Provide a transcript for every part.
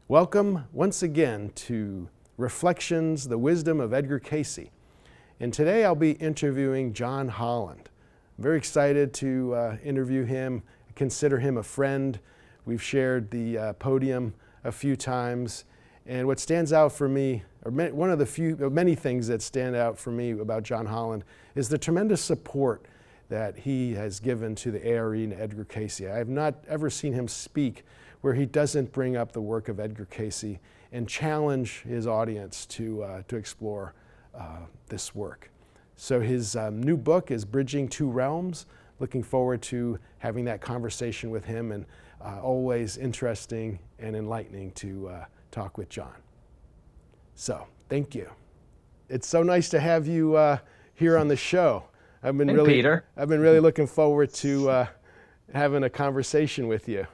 Welcome once again to Reflections, the Wisdom of Edgar Cayce. And today I'll be interviewing John Holland. I'm very excited to interview him, consider him a friend. We've shared the podium a few times. And what stands out for me, or one of the many things that stand out for me about John Holland, is the tremendous support that he has given to the A.R.E. and Edgar Cayce. I have not ever seen him speak where he doesn't bring up the work of Edgar Cayce and challenge his audience to explore this work. So his new book is Bridging Two Realms. Looking forward to having that conversation with him, and always interesting and enlightening to talk with John. So thank you. It's so nice to have you here on the show. I've been really looking forward to having a conversation with you.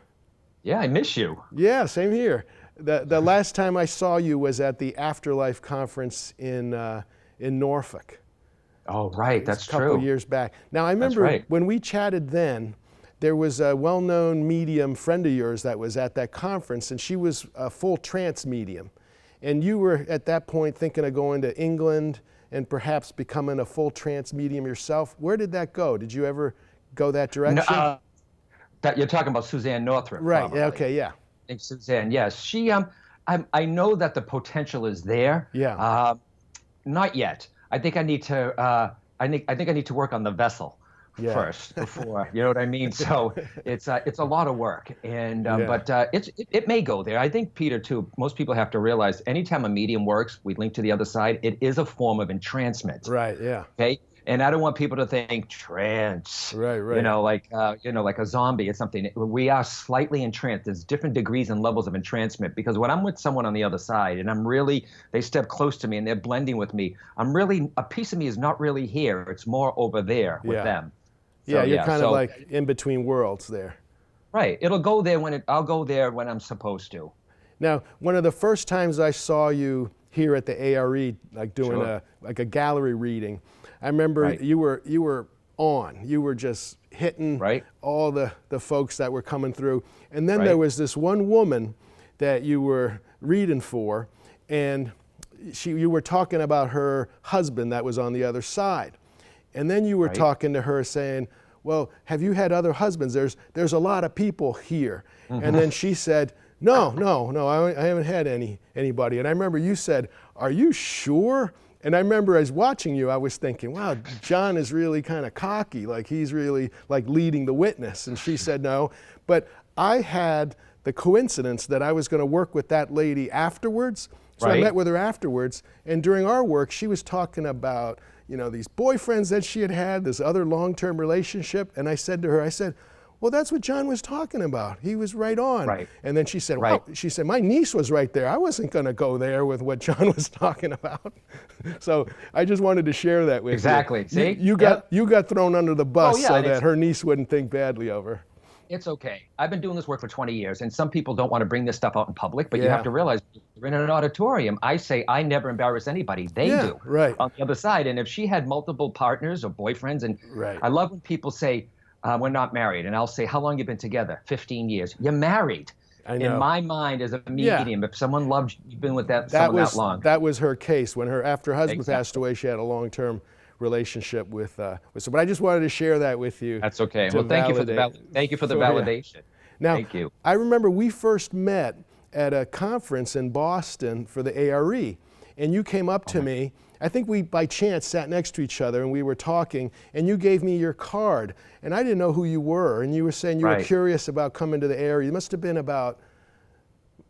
Yeah, I miss you. Yeah, same here. The last time I saw you was at the Afterlife conference in Norfolk. Oh, right, that's true. A couple years back. Now, I remember when we chatted then, there was a well-known medium friend of yours that was at that conference, and she was a full trance medium. And you were at that point thinking of going to England and perhaps becoming a full trance medium yourself. Where did that go? Did you ever go that direction? No, that you're talking about Suzanne Northrup, right? Probably. Okay, yeah. I think Suzanne, yes. She, I know that the potential is there. Yeah. Not yet. I think I need to. I think I need to work on the vessel first before. You know what I mean? So it's a lot of work, and but it may go there. I think, Peter, too. Most people have to realize anytime a medium works, we link to the other side. It is a form of entrancement. Right. Yeah. Okay. And I don't want people to think trance, right. like a zombie or something. We are slightly entranced. There's different degrees and levels of entrancement, because when I'm with someone on the other side and they step close to me and they're blending with me, a piece of me is not really here. It's more over there with them. So, you're kind of like in between worlds there. Right. It'll go there I'll go there when I'm supposed to. Now, one of the first times I saw you here at the A.R.E., like doing a gallery reading, I remember you were on. You were just hitting all the folks that were coming through. And then there was this one woman that you were reading for, and you were talking about her husband that was on the other side. And then you were talking to her saying, well, have you had other husbands? There's a lot of people here. Mm-hmm. And then she said, no, I haven't had anybody. And I remember you said, are you sure? And I remember as watching you, I was thinking, wow, John is really kind of cocky, like he's really like leading the witness. And she said no. But I had the coincidence that I was going to work with that lady afterwards. So I met with her afterwards. And during our work, she was talking about, these boyfriends that she had, this other long-term relationship. And I said to her, well, that's what John was talking about. He was right on. Right. And then she said, well, my niece was right there. I wasn't going to go there with what John was talking about. So I just wanted to share that with you. Exactly. See? You got thrown under the bus so that her niece wouldn't think badly of her. It's okay. I've been doing this work for 20 years, and some people don't want to bring this stuff out in public, but you have to realize you're in an auditorium. I say I never embarrass anybody. They do. Right. On the other side. And if she had multiple partners or boyfriends, and I love when people say, we're not married. And I'll say, how long you been together? 15 years. You're married. I know. In my mind as a medium, if someone loved you, you've been with someone that long. That was her case. When her husband passed away, she had a long-term relationship with someone. But I just wanted to share that with you. That's okay. Well, thank you for the validation. Now, thank you. I remember we first met at a conference in Boston for the A.R.E., and you came up to me. I think we, by chance, sat next to each other and we were talking, and you gave me your card, and I didn't know who you were, and you were saying you were curious about coming to the A.R.E. It must have been about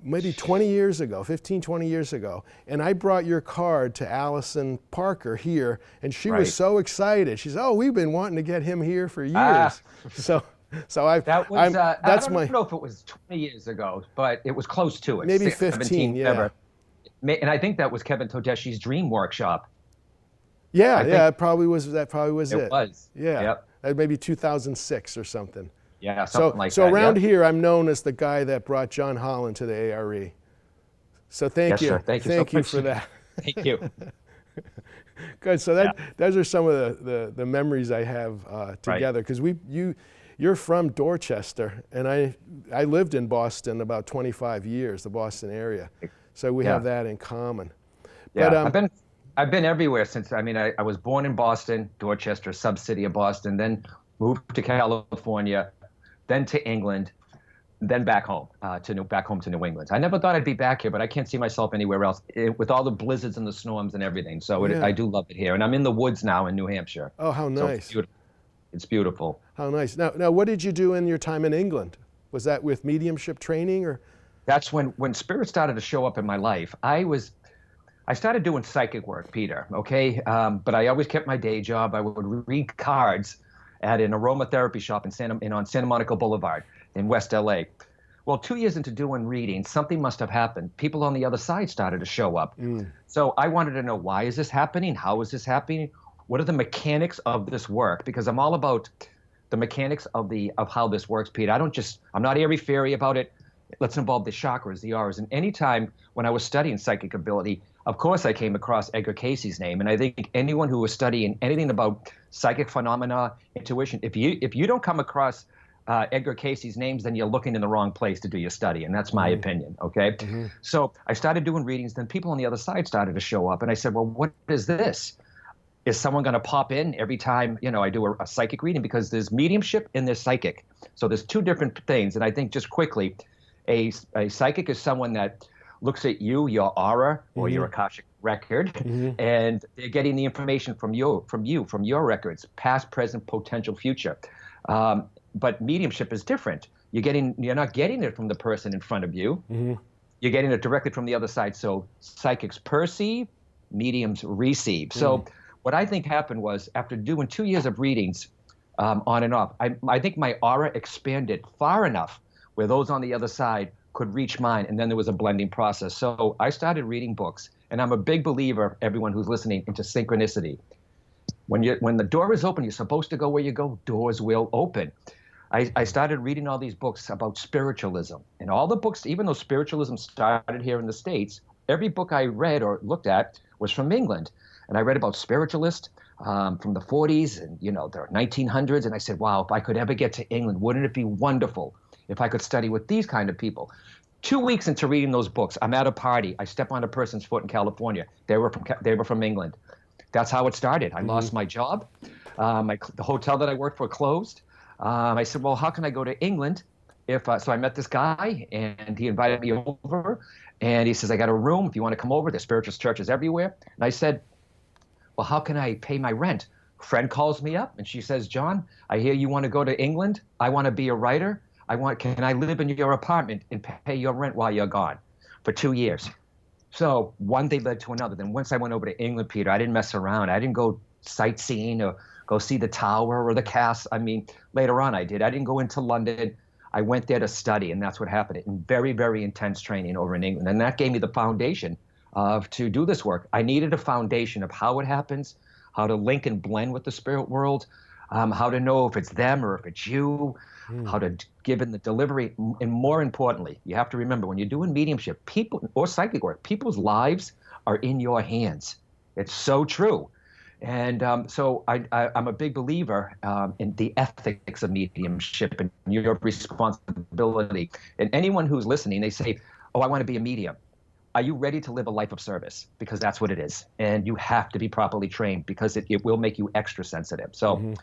maybe 20 years ago, 15, 20 years ago, and I brought your card to Allison Parker here, and she was so excited. She said, oh, we've been wanting to get him here for years. So I don't know if it was 20 years ago, but it was close to it. Maybe 15, ever. And I think that was Kevin Todeschi's dream workshop. It probably was. That probably was it. It was. Yeah. Maybe 2006 or something. Yeah, something like that. So around here, I'm known as the guy that brought John Holland to the A.R.E. So thank you. Sir. Thank you for that. Thank you. Good. So those are some of the memories I have together, because you you're from Dorchester, and I lived in Boston about 25 years, the Boston area. So we have that in common. Yeah, but, I've been everywhere since. I mean, I was born in Boston, Dorchester, sub-city of Boston, then moved to California, then to England, then back home to New England. I never thought I'd be back here, but I can't see myself anywhere else with all the blizzards and the storms and everything. So I do love it here, and I'm in the woods now in New Hampshire. Oh, how nice! So it's beautiful. How nice. Now, what did you do in your time in England? Was that with mediumship training, or? That's when spirit started to show up in my life. I started doing psychic work, Peter. Okay, but I always kept my day job. I would read cards at an aromatherapy shop on Santa Monica Boulevard in West LA. Well, 2 years into doing readings, something must have happened. People on the other side started to show up. So I wanted to know, why is this happening? How is this happening? What are the mechanics of this work? Because I'm all about the mechanics of how this works, Peter. I'm not airy-fairy about it. Let's involve the chakras, the auras. And anytime when I was studying psychic ability, of course I came across Edgar Cayce's name. And I think anyone who was studying anything about psychic phenomena, intuition, if you don't come across Edgar Cayce's names, then you're looking in the wrong place to do your study. And that's my opinion, okay? So I started doing readings. Then people on the other side started to show up. And I said, well, what is this? Is someone going to pop in every time, I do a psychic reading? Because there's mediumship and there's psychic. So there's two different things. And I think just quickly, a psychic is someone that looks at you, your aura, or your Akashic record, and they're getting the information from your records, past, present, potential, future. But mediumship is different. You're not getting it from the person in front of you. You're getting it directly from the other side. So psychics perceive, mediums receive. So what I think happened was, after doing 2 years of readings on and off, I think my aura expanded far enough where those on the other side could reach mine, and then there was a blending process. So I started reading books, and I'm a big believer, everyone who's listening, into synchronicity. When the door is open, you're supposed to go where you go. Doors will open. I started reading all these books about spiritualism, and all the books, even though spiritualism started here in the States, every book I read or looked at was from England. And I read about spiritualists from the 40s and, the 1900s. And I said, wow, if I could ever get to England, wouldn't it be wonderful if I could study with these kind of people? 2 weeks into reading those books, I'm at a party. I step on a person's foot in California. They were from England. That's how it started. I lost my job. The hotel that I worked for closed. I said, well, how can I go to England? So I met this guy, and he invited me over. And he says, I got a room if you want to come over. There's spiritual churches everywhere. And I said, well, how can I pay my rent? A friend calls me up, and she says, John, I hear you want to go to England. I want to be a writer. Can I live in your apartment and pay your rent while you're gone for 2 years? So one thing led to another. Then once I went over to England, Peter, I didn't mess around. I didn't go sightseeing or go see the tower or the castle. I mean, later on I did. I didn't go into London. I went there to study, and that's what happened. In very, very intense training over in England. And that gave me the foundation to do this work. I needed a foundation of how it happens, how to link and blend with the spirit world, how to know if it's them or if it's you, how to give in the delivery. And more importantly, you have to remember, when you're doing mediumship, people or psychic work, people's lives are in your hands. It's so true. And so I'm a big believer in the ethics of mediumship and your responsibility. And anyone who's listening, they say, oh, I want to be a medium. Are you ready to live a life of service? Because that's what it is. And you have to be properly trained, because it will make you extra sensitive. So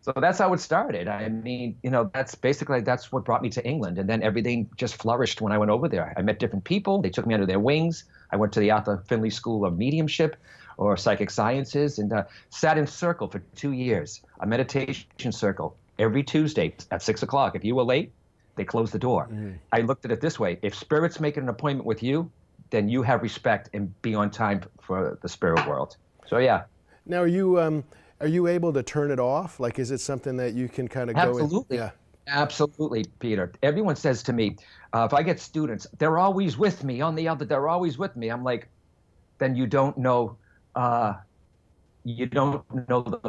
so that's how it started. I mean, that's what brought me to England. And then everything just flourished when I went over there. I met different people. They took me under their wings. I went to the Arthur Findlay School of Mediumship or Psychic Sciences, and sat in circle for 2 years, a meditation circle every Tuesday at 6 o'clock. If you were late, they closed the door. I looked at it this way. If spirit's making an appointment with you, then you have respect and be on time for the spirit world. So, yeah. Now, are you able to turn it off? Like, is it something that you can kind of go in? Absolutely. Yeah. Absolutely, Peter. Everyone says to me, if I get students, they're always with me they're always with me. I'm like, then you don't know the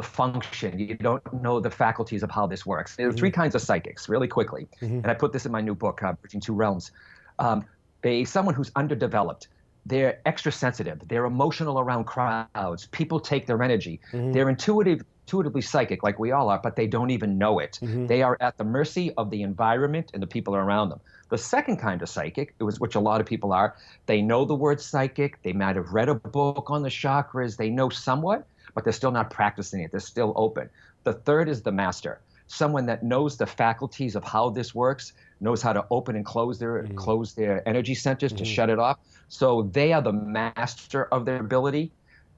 function. You don't know the faculties of how this works. There are three kinds of psychics, really quickly. And I put this in my new book, Bridging Two Realms. Someone who's underdeveloped. They're extra sensitive. They're emotional around crowds. People take their energy. They're intuitive intuitively psychic like we all are, but they don't even know it. They are at the mercy of the environment and the people around them. The second kind of psychic, which a lot of people are, they know the word psychic, they might have read a book on the chakras, they know somewhat, but they're still not practicing it, they're still open. The third is the master, someone that knows the faculties of how this works, knows how to open and close their energy centers to shut it off. So they are the master of their ability.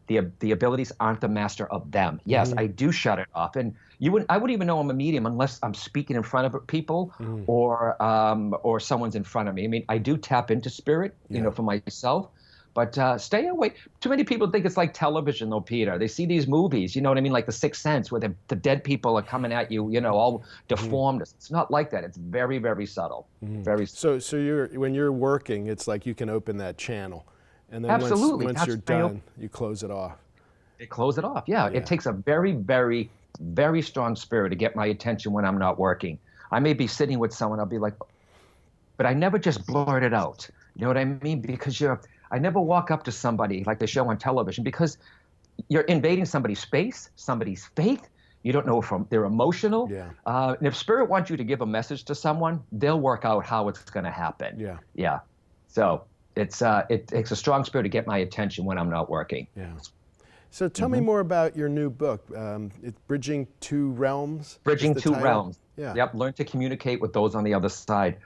The abilities aren't the master of them. Yes, I do shut it off, and I wouldn't even know I'm a medium unless I'm speaking in front of people or someone's in front of me. I mean, I do tap into spirit, you know, for myself. But stay away. Too many people think it's like television, though, Peter. They see these movies, you know what I mean, like The Sixth Sense, where the dead people are coming at you, you know, all deformed. It's not like that. It's very, very subtle. Very. So when you're working, it's like you can open that channel, and then Absolutely. once you're done, you close it off. Close it off. Yeah. It takes a very, very, very strong spirit to get my attention when I'm not working. I may be sitting with someone, I'll be like, but I never just blurt it out. You know what I mean? Because I never walk up to somebody like they show on television, because you're invading somebody's space, somebody's faith. You don't know if they're emotional. Yeah. And if spirit wants you to give a message to someone, they'll work out how it's going to happen. Yeah. Yeah. So it takes a strong spirit to get my attention when I'm not working. Yeah. So tell me more about your new book. It's Bridging Two Realms. Bridging Two Realms. Yeah. Yep. Learn to communicate with those on the other side.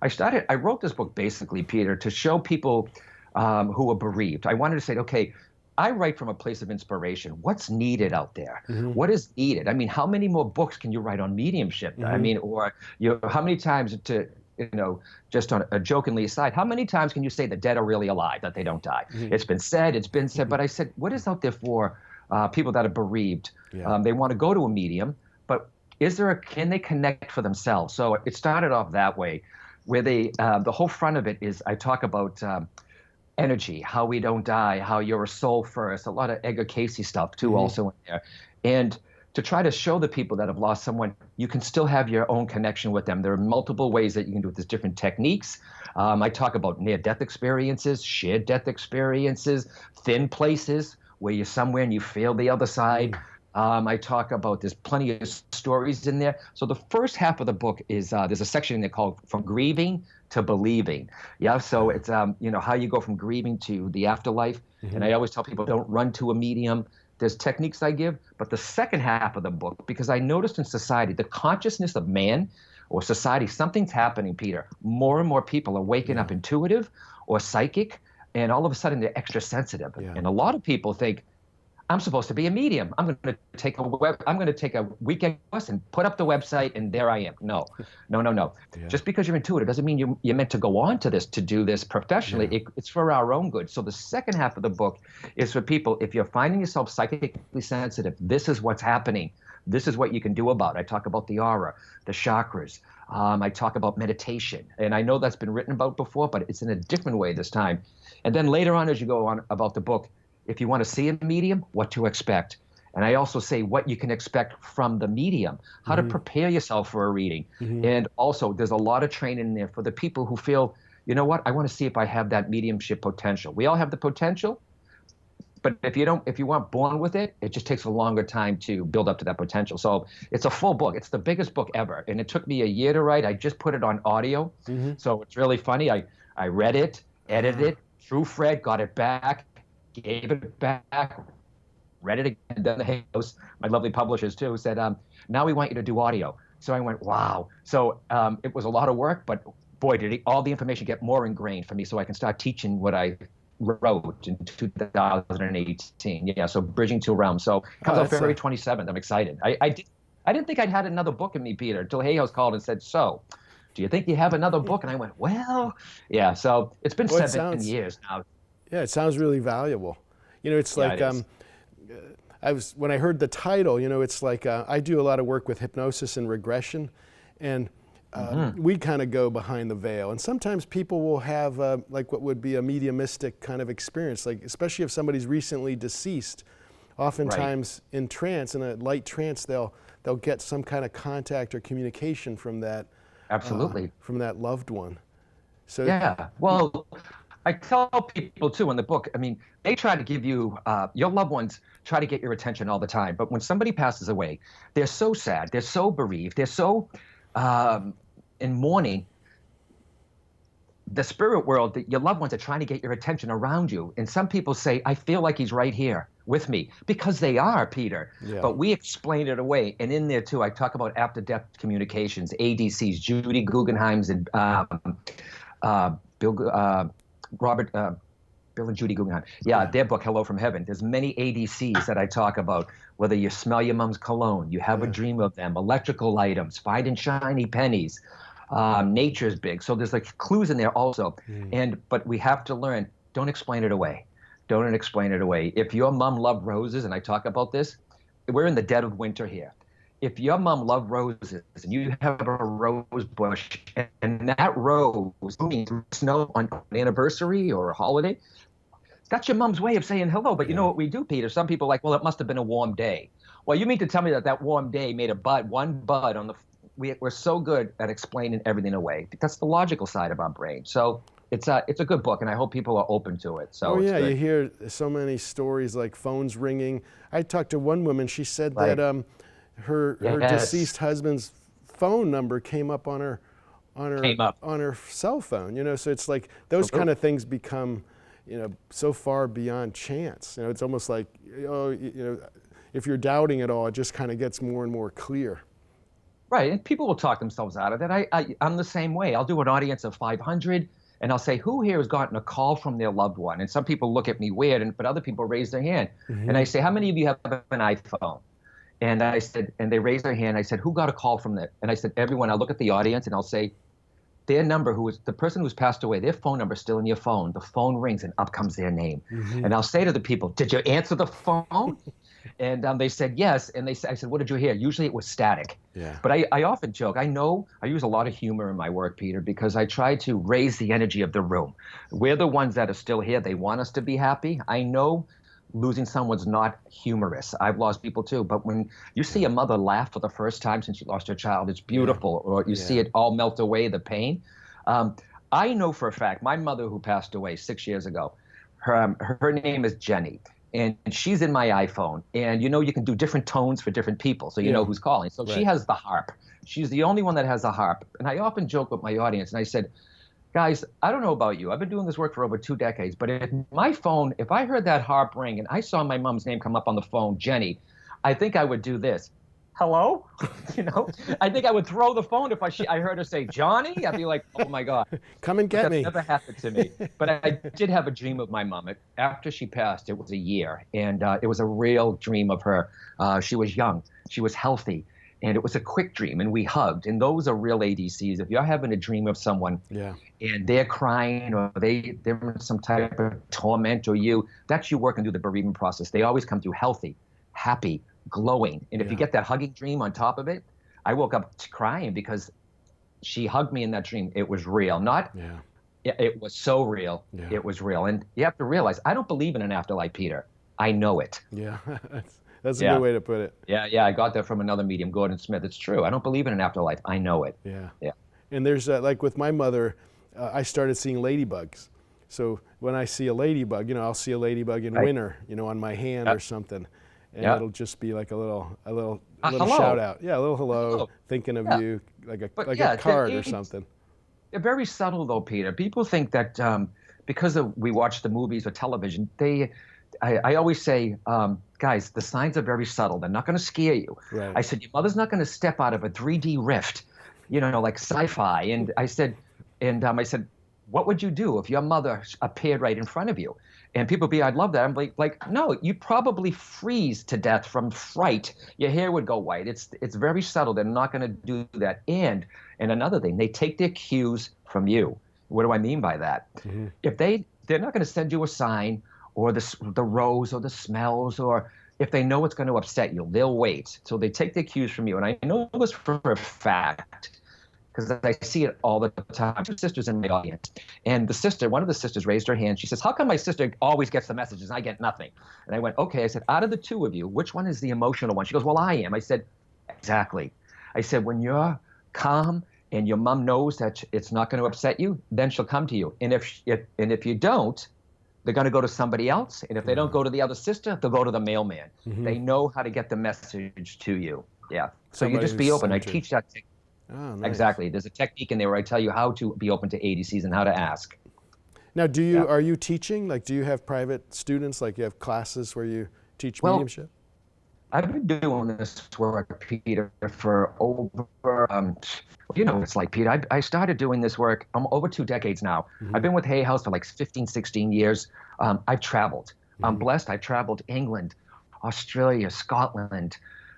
I wrote this book basically, Peter, to show people who are bereaved. I wanted to say, okay, I write from a place of inspiration. What's needed out there? What is needed? I mean, how many more books can you write on mediumship? I mean, or how many times just on a jokingly aside, how many times can you say the dead are really alive, that they don't die? It's been said, but I said, what is out there for people that are bereaved? Yeah. They want to go to a medium, but can they connect for themselves? So it started off that way, where the whole front of it is I talk about energy, how we don't die, how you're a soul first, a lot of Edgar Cayce stuff too, also in there. And to try to show the people that have lost someone, you can still have your own connection with them. There are multiple ways that you can do it. There's different techniques. I talk about near-death experiences, shared death experiences, thin places where you're somewhere and you feel the other side. I talk about, there's plenty of stories in there. So the first half of the book is, there's a section in there called From Grieving to Believing. Yeah, so it's, how you go from grieving to the afterlife. And I always tell people, don't run to a medium. There's techniques I give, but the second half of the book, because I noticed in society, the consciousness of man or society, something's happening, Peter. More and more people are waking up intuitive or psychic, and all of a sudden they're extra sensitive. Yeah. And a lot of people think, I'm supposed to be a medium. I'm going to take a weekend course and put up the website, and there I am. No. Yeah. Just because you're intuitive doesn't mean you're meant to go on to this, to do this professionally. Yeah. It's for our own good. So the second half of the book is for people, if you're finding yourself psychically sensitive, this is what's happening. This is what you can do about it. I talk about the aura, the chakras. I talk about meditation. And I know that's been written about before, but it's in a different way this time. And then later on, as you go on about the book, if you want to see a medium, what to expect. And I also say what you can expect from the medium, how to prepare yourself for a reading. And also, there's a lot of training in there for the people who feel, you know what, I want to see if I have that mediumship potential. We all have the potential, but if you weren't born with it, it just takes a longer time to build up to that potential. So it's a full book. It's the biggest book ever. And it took me a year to write. I just put it on audio. So it's really funny. I read it, edited it, proofread, got it back, gave it back, read it again. Then the house, my lovely publishers too, said, now we want you to do audio. So I went, wow. So it was a lot of work, but boy, did all the information get more ingrained for me so I can start teaching what I wrote in 2018. Yeah, so Bridging Two Realms. So it comes out February 27th. I'm excited. I didn't think I'd had another book in me, Peter, until Hay House called and said, so, do you think you have another book? And I went, well, yeah. So it's been 7 years now. Yeah, it sounds really valuable. It's like when I heard the title, it's like I do a lot of work with hypnosis and regression, and we kind of go behind the veil. And sometimes people will have like what would be a mediumistic kind of experience, like especially if somebody's recently deceased. Oftentimes in trance, in a light trance, they'll get some kind of contact or communication from that. Absolutely. From that loved one. So yeah, well, I tell people too in the book, I mean, they try to give you, your loved ones try to get your attention all the time. But when somebody passes away, they're so sad, they're so bereaved, they're so um, in mourning. The spirit world, your loved ones are trying to get your attention around you. And some people say, I feel like he's right here with me, because they are, Peter. Yeah. But we explain it away. And in there too, I talk about after death communications, ADCs, Judy Guggenheim's and Robert, Bill and Judy Guggenheim. Yeah, their book, Hello from Heaven. There's many ADCs that I talk about, whether you smell your mom's cologne, you have a dream of them, electrical items, finding shiny pennies. Nature's big. So there's like clues in there also. But we have to learn, don't explain it away. Don't explain it away. If your mom loved roses, and I talk about this, we're in the dead of winter here. If your mom loved roses and you have a rose bush and that rose blooming through snow on an anniversary or a holiday, that's your mom's way of saying hello. But you know what we do, Peter? Some people are like, well, it must have been a warm day. Well, you mean to tell me that warm day made one bud on the we're so good at explaining everything away. That's the logical side of our brain. So it's a good book, and I hope people are open to it. So you hear so many stories like phones ringing. I talked to one woman. She said that her deceased husband's phone number came up on her cell phone. You know, so it's like those kind of things become, you know, so far beyond chance. You know, it's almost like, if you're doubting it all, it just kind of gets more and more clear. Right, and people will talk themselves out of it. I'm the same way. I'll do an audience of 500, and I'll say, who here has gotten a call from their loved one? And some people look at me weird, but other people raise their hand. And I say, how many of you have an iPhone? And I said, and they raised their hand. I said, who got a call from that? And I said, everyone. I'll look at the audience, and I'll say, their number, the person who's passed away, their phone number is still in your phone. The phone rings, and up comes their name. And I'll say to the people, did you answer the phone? And they said yes, and I said, what did you hear? Usually it was static. Yeah. But I often joke. I use a lot of humor in my work, Peter, because I try to raise the energy of the room. We're the ones that are still here. They want us to be happy. I know losing someone's not humorous. I've lost people too. But when you see a mother laugh for the first time since she lost her child, it's beautiful. Or you see it all melt away, the pain. I know for a fact, my mother who passed away 6 years ago, her name is Jenny. And she's in my iPhone. And you can do different tones for different people, so you know who's calling. So she has the harp. She's the only one that has a harp. And I often joke with my audience, and I said, guys, I don't know about you. I've been doing this work for over 2 decades. But if I heard that harp ring and I saw my mom's name come up on the phone, Jenny, I think I would do this. Hello? I think I would throw the phone if I heard her say, Johnny. I'd be like, oh, my God. Come and get me. That's never happened to me. But I did have a dream of my mom. After she passed, it was a year. And it was a real dream of her. She was young. She was healthy. And it was a quick dream. And we hugged. And those are real ADCs. If you're having a dream of someone and they're crying or they're in some type of torment or that's you working through the bereavement process. They always come through healthy, happy, glowing. And if you get that hugging dream on top of it, I woke up crying because she hugged me in that dream. It was real. It was so real. Yeah. It was real. And you have to realize, I don't believe in an afterlife, Peter. I know it. Yeah, that's a good way to put it. Yeah, I got that from another medium, Gordon Smith. It's true. I don't believe in an afterlife. I know it. Yeah. And there's like with my mother, I started seeing ladybugs. So when I see a ladybug, I'll see a ladybug in winter, on my hand or something. And it'll just be like a little shout out. Yeah, a little hello. Thinking of you, like a card or something. They're very subtle though, Peter. People think that because we watch the movies or television, I always say, guys, the signs are very subtle. They're not going to scare you. Right. I said, your mother's not going to step out of a 3D rift, like sci-fi. And I said, what would you do if your mother appeared right in front of you? And people be, I'd love that. I'm like, no, you'd probably freeze to death from fright. Your hair would go white. It's very subtle. They're not going to do that. And another thing, they take their cues from you. What do I mean by that? Mm-hmm. If they're not going to send you a sign or the rose or the smells, or if they know it's going to upset you, they'll wait. So they take their cues from you. And I know this for a fact, because I see it all the time. 2 sisters in my audience. And one of the sisters raised her hand. She says, how come my sister always gets the messages and I get nothing? And I went, okay. I said, out of the 2 of you, which one is the emotional one? She goes, well, I am. I said, exactly. I said, when you're calm and your mom knows that it's not going to upset you, then she'll come to you. And if you don't, they're going to go to somebody else. And if they don't go to the other sister, they'll go to the mailman. They know how to get the message to you. Yeah. So you just be open. I teach that. Oh, nice. Exactly. There's a technique in there where I tell you how to be open to ADCs and how to ask. Now, are you teaching? Like, do you have private students? Like, you have classes where you teach mediumship? I've been doing this work, Peter, for over, it's like, Peter, I started doing this work over 2 decades now. I've been with Hay House for like 15, 16 years. I've traveled. I'm blessed. I've traveled England, Australia, Scotland,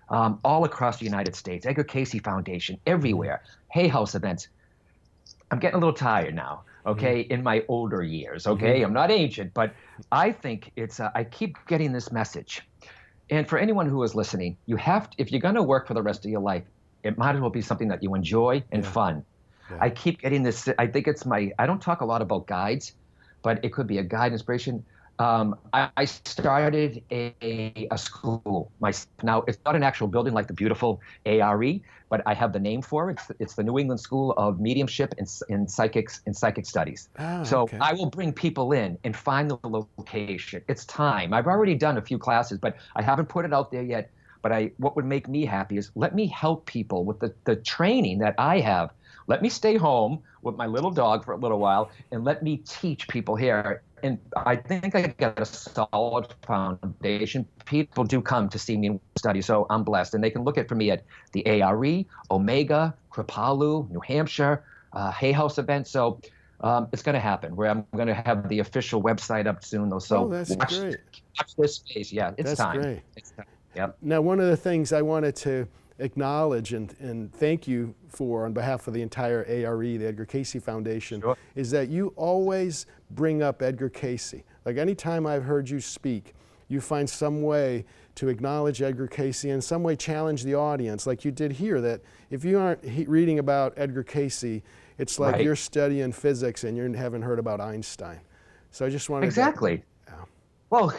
all across the United States, Edgar Cayce Foundation, everywhere, Hay House events. I'm getting a little tired now, okay, in my older years, okay? I'm not ancient, but I think I keep getting this message. And for anyone who is listening, if you're going to work for the rest of your life, it might as well be something that you enjoy and fun. Yeah. I keep getting this, I think I don't talk a lot about guides, but it could be a guide inspiration. I started a school. Now, it's not an actual building like the beautiful A.R.E., but I have the name for it. It's the New England School of Mediumship and Psychic Studies. So I will bring people in and find the location. It's time. I've already done a few classes, but I haven't put it out there yet. But what would make me happy is let me help people with the training that I have. Let me stay home with my little dog for a little while and let me teach people here. And I think I got a solid foundation. People do come to see me and study, so I'm blessed. And they can look for me at the A.R.E., Omega, Kripalu, New Hampshire, Hay House events. So it's going to happen where I'm going to have the official website up soon, though. So that's great. Watch this space. Yeah, it's time. That's great. It's time. Yep. Now, one of the things I wanted to acknowledge and thank you for on behalf of the entire A.R.E., the Edgar Cayce Foundation, is that you always bring up Edgar Cayce. Like, anytime I've heard you speak, you find some way to acknowledge Edgar Cayce and some way challenge the audience, like you did here, that if you aren't reading about Edgar Cayce, it's like you're studying physics and you haven't heard about Einstein. So I just wanted to... Well,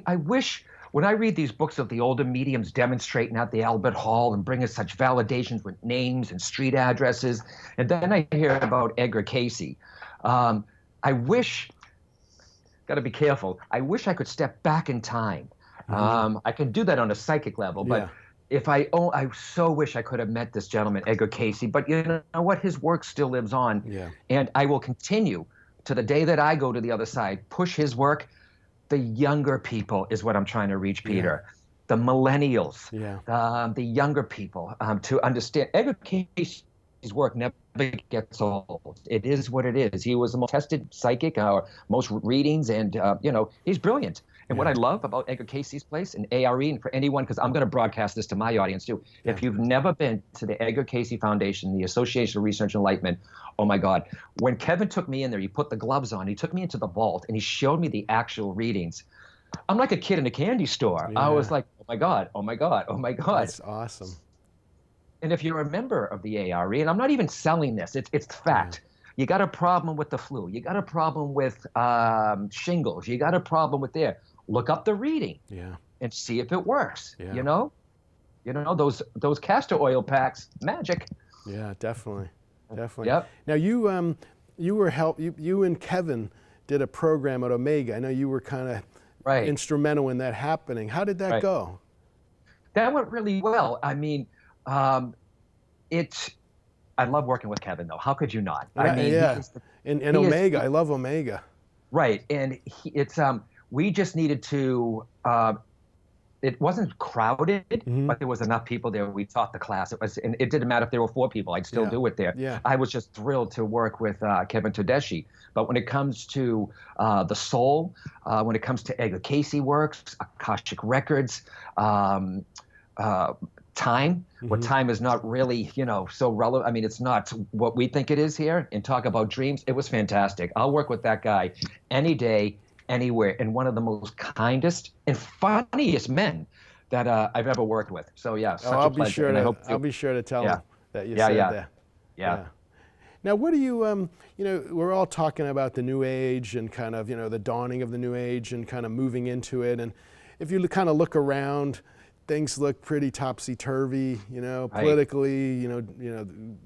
I wish... When I read these books of the older mediums demonstrating at the Albert Hall and bringing such validations with names and street addresses, and then I hear about Edgar Cayce, I wish, got to be careful, I wish I could step back in time. I can do that on a psychic level, but I so wish I could have met this gentleman, Edgar Cayce, but you know what? His work still lives on, and I will continue to the day that I go to the other side, push his work. The younger people is what I'm trying to reach, Peter. The millennials, the younger people, to understand. Edgar Cayce's work never gets old. It is what it is. He was the most tested psychic, most readings, and he's brilliant. And what I love about Edgar Cayce's place and A.R.E., and for anyone, because I'm going to broadcast this to my audience too, if you've never been to the Edgar Cayce Foundation, the Association of Research and Enlightenment, oh my God. When Kevin took me in there, he put the gloves on, he took me into the vault, and he showed me the actual readings. I'm like a kid in a candy store. I was like, oh my God, oh my God, oh my God. That's awesome. And if you're a member of the A.R.E., and I'm not even selling this, it's fact. You got a problem with the flu. You got a problem with shingles. You got a problem with look up the reading and see if it works. You know those castor oil packs, magic. Yeah, definitely. Yep. Now you and Kevin did a program at Omega. I know you were kind of instrumental in that happening. How did that go? That went really well. I mean, I love working with Kevin, though. How could you not? And Omega, I love Omega. Right, and we just needed to. It wasn't crowded, but there was enough people there. We taught the class. And it didn't matter if there were 4 people. I'd still do it there. Yeah. I was just thrilled to work with Kevin Tedeschi. But when it comes to the soul, when it comes to Edgar Cayce works, Akashic Records, time, what time is not really, so relevant. I mean, it's not what we think it is here. And talk about dreams. It was fantastic. I'll work with that guy any day, anywhere, and one of the most kindest and funniest men that I've ever worked with. So such a pleasure. I'll be sure to tell him that you said that. Yeah. Now, what do you, we're all talking about the New Age and kind of, the dawning of the New Age and kind of moving into it. And if you kind of look around, things look pretty topsy-turvy, Right. politically,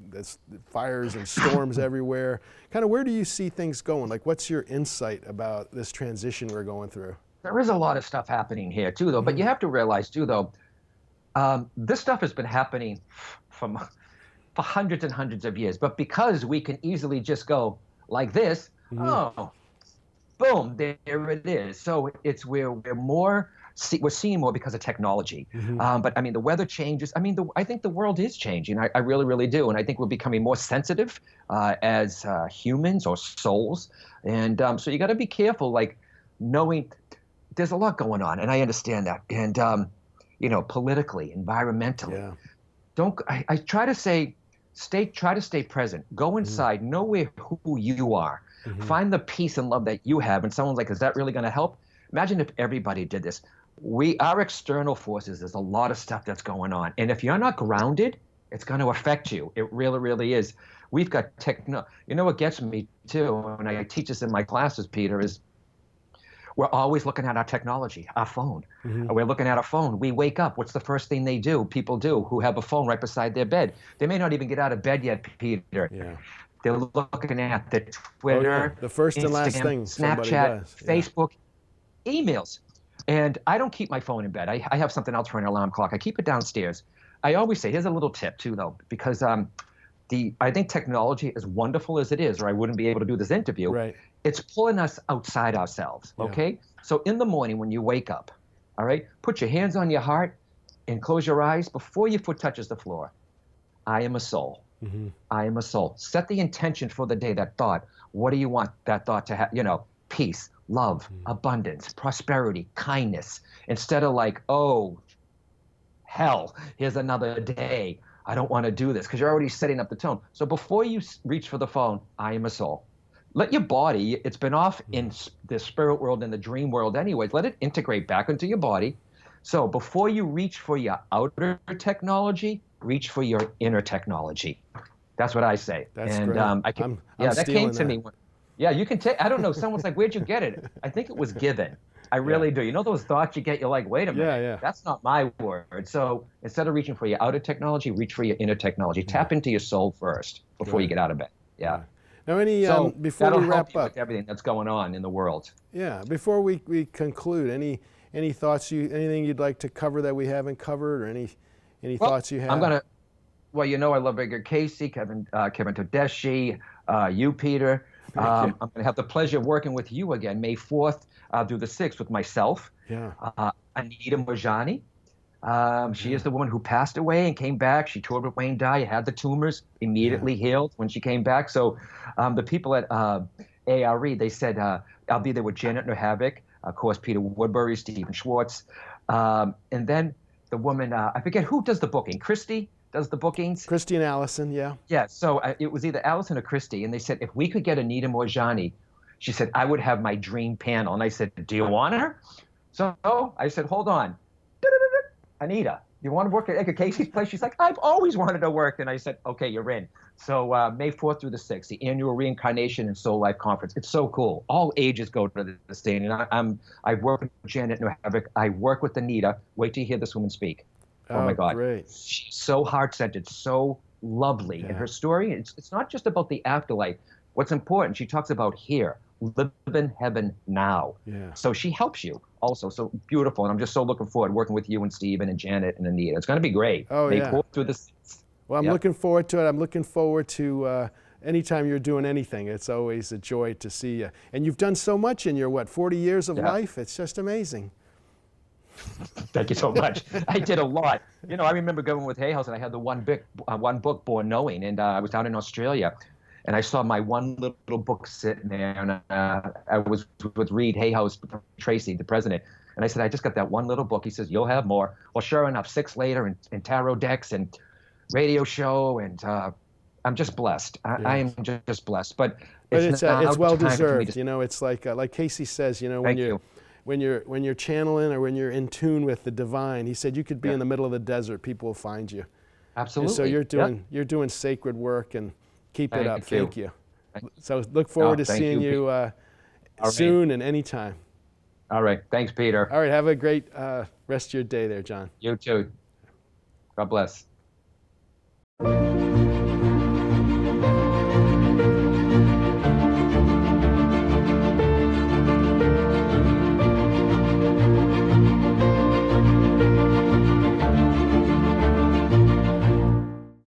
there's fires and storms everywhere. Kind of where do you see things going? Like, what's your insight about this transition we're going through? There is a lot of stuff happening here too, though. But you have to realize too, though, this stuff has been happening for hundreds and hundreds of years. But because we can easily just go like this, oh, boom, there it is. So it's where we're seeing more because of technology. But I mean, the weather changes. I mean, I think the world is changing. I really, really do. And I think we're becoming more sensitive as humans or souls. And so you got to be careful, like knowing there's a lot going on. And I understand that. And, politically, environmentally. Yeah. I try to say, try to stay present. Go inside, know who you are. Find the peace and love that you have. And someone's like, is that really going to help? Imagine if everybody did this. Our external forces, there's a lot of stuff that's going on. And if you're not grounded, it's going to affect you. It really, really is. We've got what gets me too, and I teach this in my classes, Peter, is we're always looking at our technology, our phone. We're looking at our phone. We wake up. What's the first thing people do who have a phone right beside their bed? They may not even get out of bed yet, Peter. Yeah. They're looking at the Twitter, the first and last thing Snapchat, Facebook, emails. And I don't keep my phone in bed. I have something else for an alarm clock. I keep it downstairs. I always say, here's a little tip too, though, because I think technology, as wonderful as it is, or I wouldn't be able to do this interview, right. It's pulling us outside ourselves, okay? Yeah. So in the morning when you wake up, all right, put your hands on your heart and close your eyes before your foot touches the floor. I am a soul. I am a soul. Set the intention for the day, that thought. What do you want that thought to have? Peace, love, abundance, prosperity, kindness. Instead of like, oh, hell, here's another day. I don't want to do this, because you're already setting up the tone. So before you reach for the phone, I am a soul. Let your body, it's been off in the spirit world and the dream world anyways, let it integrate back into your body. So before you reach for your outer technology, reach for your inner technology. That's what I say. That's great. I'm that came to me. Yeah, you can take, I don't know, someone's like, where'd you get it? I think it was given. I really do. You know those thoughts you get, you're like, wait a minute, that's not my word. So instead of reaching for your outer technology, reach for your inner technology. Tap into your soul first before you get out of bed. Yeah. Now, before we wrap up, with everything that's going on in the world. Yeah. Before we conclude, any thoughts anything you'd like to cover that we haven't covered, or any thoughts you have? I'm gonna. Well, I love Edgar, Cayce, Kevin Tedeschi, you, Peter. I'm going to have the pleasure of working with you again, May 4th through the 6th, with myself. Yeah. Anita Mojani. She is the woman who passed away and came back. She toured with Wayne Dyer, had the tumors, immediately healed when she came back. So the people at A.R.E, they said, I'll be there with Janet Havoc, of course, Peter Woodbury, Stephen Schwartz. And then the woman, I forget who does the booking. Christy does the bookings. Christy and Allison, yeah. Yeah, so it was either Allison or Christy. And they said, if we could get Anita Mojani, she said, I would have my dream panel. And I said, do you want her? So I said, hold on. Anita, you want to work at Edgar Cayce's place? She's like, I've always wanted to work. And I said, okay, you're in. So May 4th through the 6th, the annual Reincarnation and Soul Life Conference. It's so cool. All ages go to this thing. And I work with Janet Havoc. I work with Anita. Wait till you hear this woman speak. Oh my God. Great. She's so heart-centered, so lovely. And her story, it's not just about the afterlife. What's important, she talks about here, live in heaven now. Yeah. So she helps you also. So beautiful. And I'm just so looking forward working with you and Stephen and Janet and Anita. It's going to be great. Oh, May 4th through the 6th. Well, I'm looking forward to it. I'm looking forward to anytime you're doing anything. It's always a joy to see you. And you've done so much in your, 40 years of life? It's just amazing. Thank you so much. I did a lot. I remember going with Hay House, and I had the one book, Born Knowing, and I was down in Australia, and I saw my one little book sitting there, and I was with Reed Hayhouse, Tracy, the president, and I said, I just got that one little book. He says, you'll have more. Well, sure enough, 6 later, and tarot decks and radio show, and I'm just blessed. I am just blessed. But it's well deserved. It's like Cayce says, when you're channeling or when you're in tune with the divine, he said you could be in the middle of the desert, people will find you. Absolutely. And so you're doing sacred work, and keep it up. Thank you. So look forward to seeing you soon and anytime. All right. Thanks, Peter. All right. Have a great Rest of your day there, John. You too. God bless.